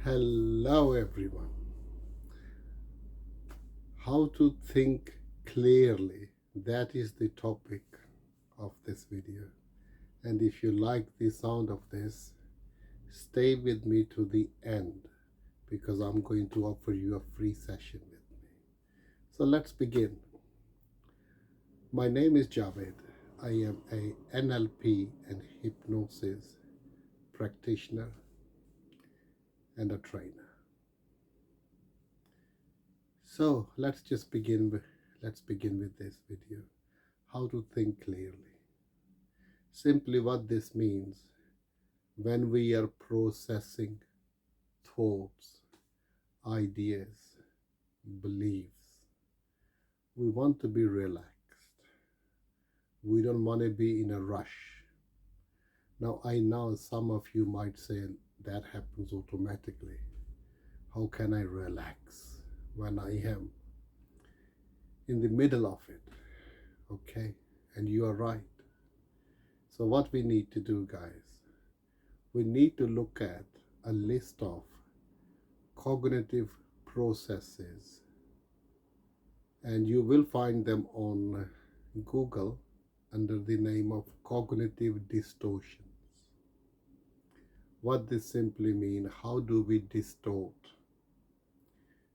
Hello, everyone. How to think clearly. That is the topic of this video. And if you like the sound of this, stay with me to the end because I'm going to offer you a free session with me. So let's begin. My name is Javed. I am a NLP and hypnosis practitioner and a trainer. So let's begin with this video. How to think clearly. Simply what this means, when we are processing thoughts, ideas, beliefs, we want to be relaxed. We don't want to be in a rush. Now I know some of you might say that happens automatically. How can I relax when I am in the middle of it? Okay, and you are right. So what we need to do, guys, we need to look at a list of cognitive processes, and you will find them on Google under the name of cognitive distortions. What this simply means, how do we distort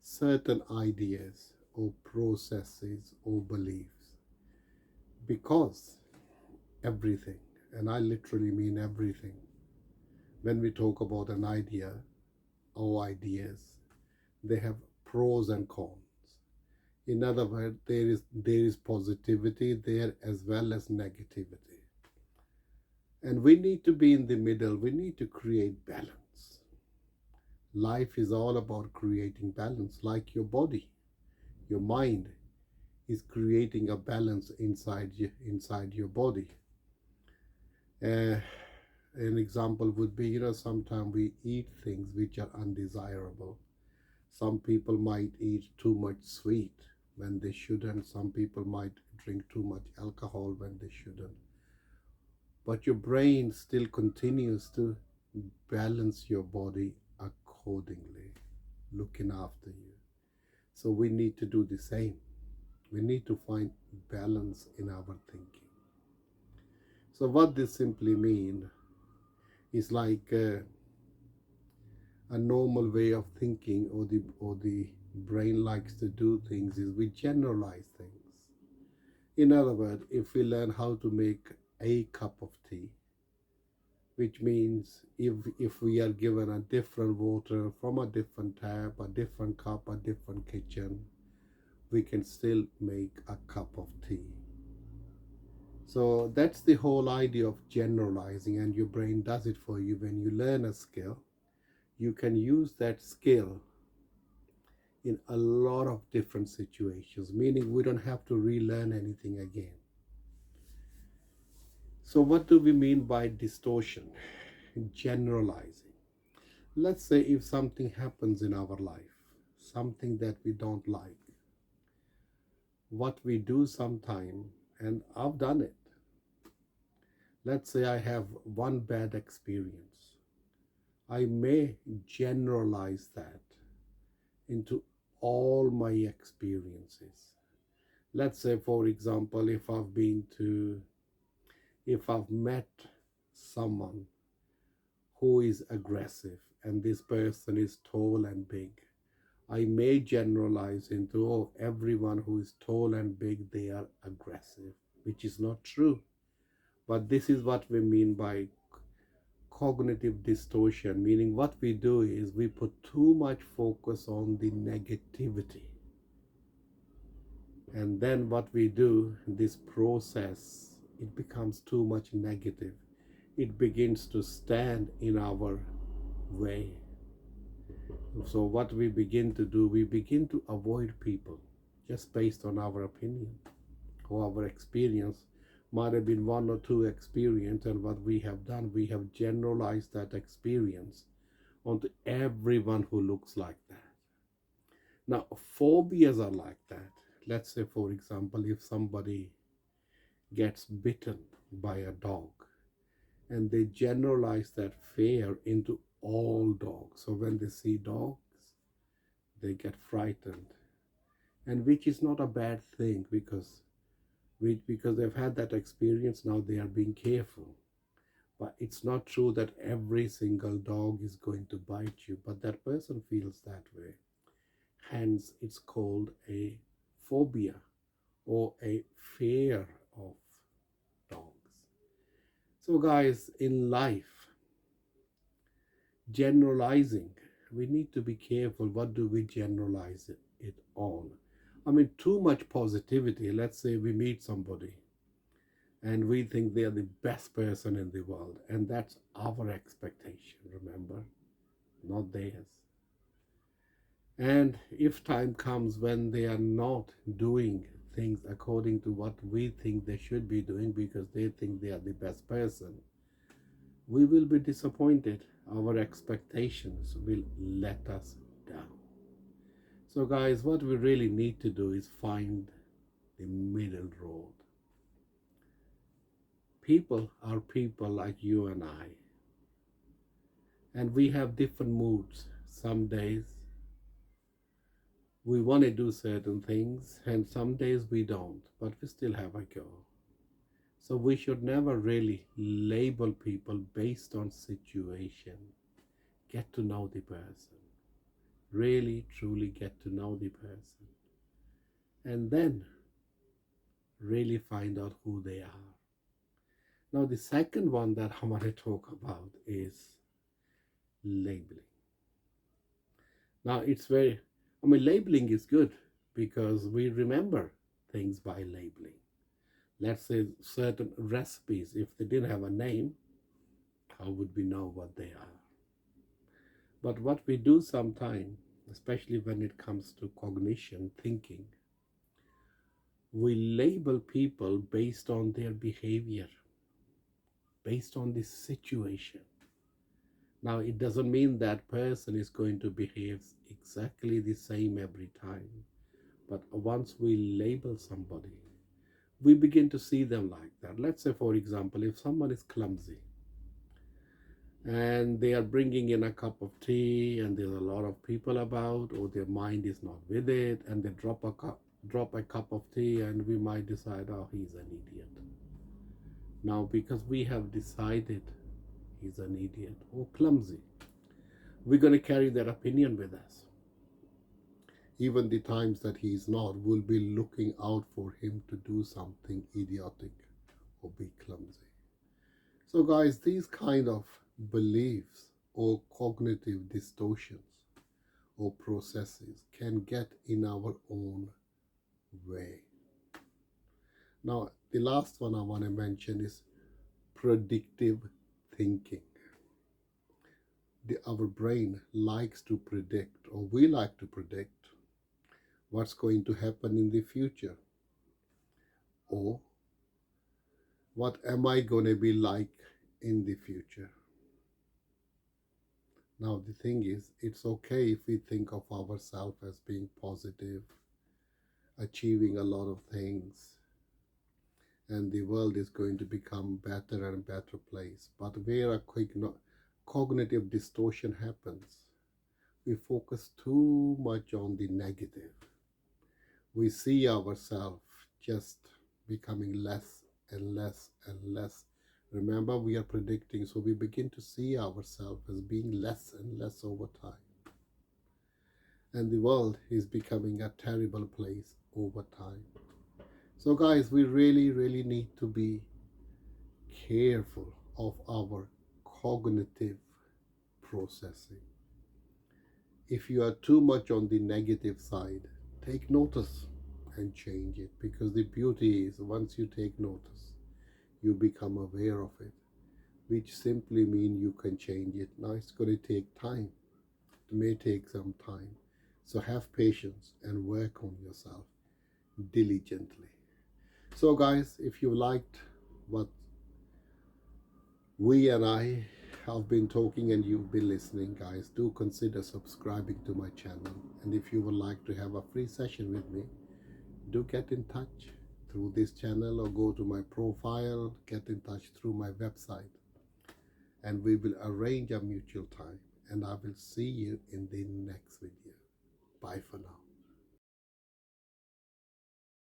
certain ideas or processes or beliefs? Because everything, and I literally mean everything, when we talk about an idea or ideas, they have pros and cons. In other words, there is positivity there as well as negativity. And we need to be in the middle. We need to create balance. Life is all about creating balance, like your body. Your mind is creating a balance inside your body. Uh, an example would be, sometimes we eat things which are undesirable. Some people might eat too much sweet when they shouldn't. Some people might drink too much alcohol when they shouldn't. But your brain still continues to balance your body accordingly, looking after you. So we need to do the same. We need to find balance in our thinking. So what this simply means is like a normal way of thinking, or the brain likes to do things, is we generalize things. In other words, if we learn how to make a cup of tea, which means if we are given a different water from a different tap, a different cup, a different kitchen, we can still make a cup of tea. So that's the whole idea of generalizing, and your brain does it for you. When you learn a skill, you can use that skill in a lot of different situations, meaning we don't have to relearn anything again. So what do we mean by distortion? Generalizing. Let's say if something happens in our life, something that we don't like, what we do sometime, and I've done it. Let's say I have one bad experience. I may generalize that into all my experiences. Let's say, for example, if I've met someone who is aggressive and this person is tall and big, I may generalize into, oh, everyone who is tall and big, they are aggressive, which is not true. But this is what we mean by cognitive distortion, meaning what we do is we put too much focus on the negativity. And then what we do, this process, it becomes too much negative. It begins to stand in our way. So what we begin to do, we begin to avoid people just based on our opinion or our experience. Might have been one or two experience, and what we have done, we have generalized that experience onto everyone who looks like that. Now, phobias are like that. Let's say, for example, if somebody gets bitten by a dog, and they generalize that fear into all dogs. So when they see dogs, they get frightened, and which is not a bad thing, because they've had that experience. Now they are being careful. But it's not true that every single dog is going to bite you, but that person feels that way. Hence, it's called a phobia or a fear of dogs. So, guys, in life, generalizing, we need to be careful. What do we generalize it on? I mean, too much positivity. Let's say we meet somebody and we think they are the best person in the world, and that's our expectation, remember, not theirs. And if time comes when they are not doing things according to what we think they should be doing because they think they are the best person, we will be disappointed. Our expectations will let us down. So, guys, what we really need to do is find the middle road. People are people like you and I, and we have different moods. Some days we want to do certain things, and some days we don't, but we still have a go. So we should never really label people based on situation. Get to know the person. Really, truly get to know the person. And then really find out who they are. Now, the second one that I want to talk about is labeling. Now, labeling is good because we remember things by labeling. Let's say certain recipes, if they didn't have a name, how would we know what they are? But what we do sometimes, especially when it comes to cognition, thinking, we label people based on their behavior, based on the situation. Now, it doesn't mean that person is going to behave exactly the same every time. But once we label somebody, we begin to see them like that. Let's say, for example, if someone is clumsy and they are bringing in a cup of tea and there's a lot of people about, or their mind is not with it, and they drop a cup of tea, and we might decide, oh, he's an idiot. Now, because we have decided he's an idiot or clumsy, we're going to carry that opinion with us. Even the times that he's not, we'll be looking out for him to do something idiotic or be clumsy. So, guys, these kind of beliefs or cognitive distortions or processes can get in our own way. Now, the last one I want to mention is predictive thinking. Our brain likes to predict, or we like to predict, what's going to happen in the future, or what am I going to be like in the future. Now, the thing is, it's okay if we think of ourselves as being positive, achieving a lot of things, and the world is going to become better and better place. But where a cognitive distortion happens, we focus too much on the negative. We see ourselves just becoming less and less and less. Remember, we are predicting, so we begin to see ourselves as being less and less over time. And the world is becoming a terrible place over time. So, guys, we really, really need to be careful of our cognitive processing. If you are too much on the negative side, take notice and change it, because the beauty is once you take notice, you become aware of it, which simply means you can change it. Now, it's going to take time. It may take some time. So have patience and work on yourself diligently. So, guys, if you liked what we and I have been talking and you've been listening, guys, do consider subscribing to my channel. And if you would like to have a free session with me, do get in touch through this channel or go to my profile, get in touch through my website. and we will arrange a mutual time. And I will see you in the next video. Bye for now.